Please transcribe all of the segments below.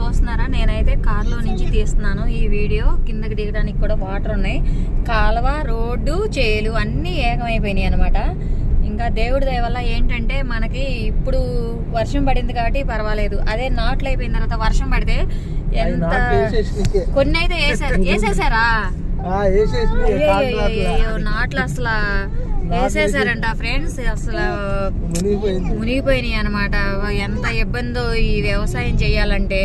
చూస్తున్నారా, నేనైతే కారులో నుంచి తీస్తున్నాను ఈ వీడియో. కిందకి దిగడానికి కూడా వాటర్ ఉన్నాయి. కాలువ, రోడ్డు, చేలు అన్నీ ఏకమైపోయినాయి అనమాట. ఇంకా దేవుడి దయ వల్ల ఏంటంటే మనకి ఇప్పుడు వర్షం పడింది కాబట్టి పర్వాలేదు. అదే నాట్లు అయిపోయిన తర్వాత వర్షం పడితే ఎంత కొన్ని అయితే వేసేసారా నాట్లు అసలు వేసేసారంట ఫ్రెండ్స్. అసలు మునిగిపోయినాయి అనమాట. ఎంత ఇబ్బందో ఈ వ్యవసాయం చేయాలంటే.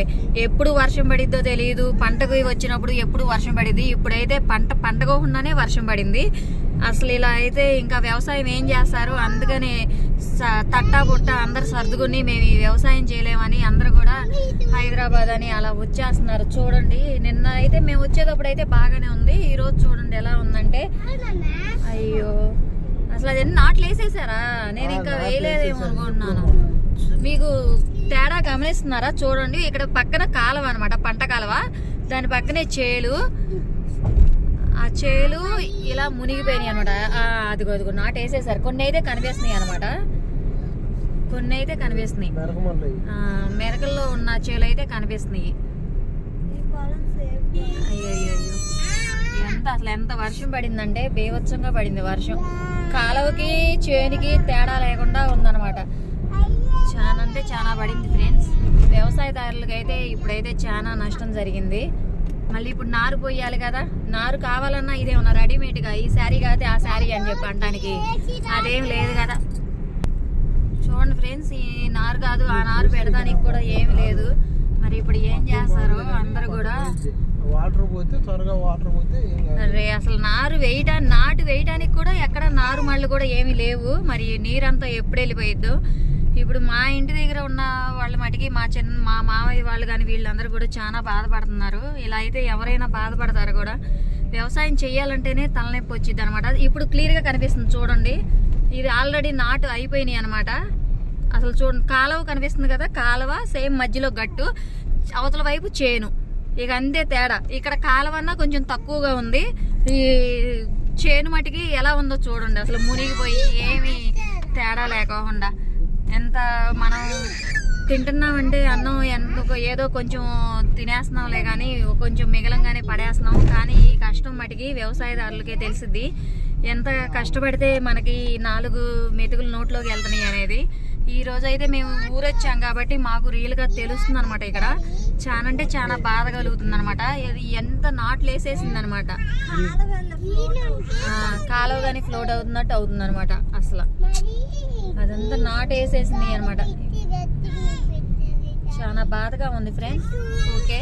ఎప్పుడు వర్షం పడిద్దో తెలియదు. పంటకు వచ్చినప్పుడు ఎప్పుడు వర్షం పడిద్ది. ఇప్పుడైతే పంటకోకుండానే వర్షం పడింది. అసలు ఇలా అయితే ఇంకా వ్యవసాయం ఏం చేస్తారు? అందుకనే తట్టా బుట్ట అందరు సర్దుకుని మేము ఈ వ్యవసాయం చేయలేమని అందరు కూడా హైదరాబాద్ అని అలా వచ్చేస్తున్నారు. చూడండి, నిన్న అయితే మేము వచ్చేటప్పుడు అయితే బాగానే ఉంది. ఈ రోజు చూడండి ఎలా ఉందంటే, అయ్యో అసలు అది నాట్లు వేసేసారా? నేను ఇంకా వేయలేదేమో అనుకుంటున్నాను. మీకు తేడా గమనిస్తున్నారా? చూడండి, ఇక్కడ పక్కన కాలువ అనమాట, పంట కాలువ. దాని పక్కనే చేలు. ఆ చేలు ఇలా మునిగిపోయినాయి అనమాట. అదిగో నాటు వేసేసారు. కొన్ని అయితే కనిపిస్తున్నాయి అనమాట. కొన్ని అయితే కనిపిస్తున్నాయి. మెరకల్లో ఉన్న చేలు అయితే కనిపిస్తున్నాయి. అయ్యో అసలు ఎంత వర్షం పడిందంటే బీభత్సంగా పడింది వర్షం. కాలువకి చేనికి తేడా లేకుండా ఉందన్నమాట. చాలా అంటే చాలా పడింది ఫ్రెండ్స్. వ్యవసాయదారులకి అయితే ఇప్పుడైతే చాలా నష్టం జరిగింది. మళ్ళీ ఇప్పుడు నారు పోయాలి కదా. నారు కావాలన్నా ఇదే ఉన్నా రెడీమేడ్గా ఈ శారీ కాదు ఆ శారీ అని చెప్పి అనడానికి అదేం లేదు కదా. చూడండి ఫ్రెండ్స్, ఈ నారు కాదు ఆ నారు పెడతానికి కూడా ఏమి లేదు. మరి ఇప్పుడు ఏం చేస్తారు అందరు కూడా? వాటర్ పోతే త్వరగా వాటర్ పోతే అరే అసలు నాటు వేయడానికి కూడా ఎక్కడ నారు మళ్ళు కూడా ఏమీ లేవు. మరి నీరంతా ఎప్పుడు వెళ్ళిపోయిద్దో. ఇప్పుడు మా ఇంటి దగ్గర ఉన్న వాళ్ళ మటుకి మా మామయ్య వాళ్ళు కానీ వీళ్ళందరూ కూడా చాలా బాధపడుతున్నారు. ఇలా అయితే ఎవరైనా బాధపడతారు కూడా. వ్యవసాయం చేయాలంటేనే తలనొప్పి వచ్చింది అనమాట. ఇప్పుడు క్లియర్గా కనిపిస్తుంది చూడండి. ఇది ఆల్రెడీ నాటు అయిపోయినాయి అనమాట. అసలు చూడండి, కాలువ కనిపిస్తుంది కదా, కాలువ సేమ్ మధ్యలో గట్టు, అవతల వైపు చేను. ఇక అంతే తేడా. ఇక్కడ కాలువన్నా కొంచెం తక్కువగా ఉంది. ఈ చేను మటుకి ఎలా ఉందో చూడండి. అసలు మునిగిపోయి ఏమి తేడా లేకోకుండా. ఎంత మనం తింటున్నామంటే అన్నం ఏదో కొంచెం తినేస్తున్నాంలే కానీ కొంచెం మిగలంగానే పడేస్తున్నాం. కానీ ఈ కష్టం మటుకి వ్యవసాయదారులకే తెలిసిద్ది. ఎంత కష్టపడితే మనకి 4 మెతుకులు నోట్లోకి వెళ్తున్నాయి అనేది. ఈ రోజు అయితే మేము ఊరొచ్చాం కాబట్టి మాకు రియల్గా తెలుస్తుంది అనమాట. ఇక్కడ చాలా అంటే చాలా బాధ కలుగుతుంది అనమాట. ఎంత నాట్లు వేసేసింది అనమాట. కాలువ కానీ ఫ్లోట్ అవుతున్నట్టు అవుతుంది అనమాట. అసలు అదంతా నాటు వేసేసింది అనమాట. చాలా బాధగా ఉంది ఫ్రెండ్స్. ఓకే.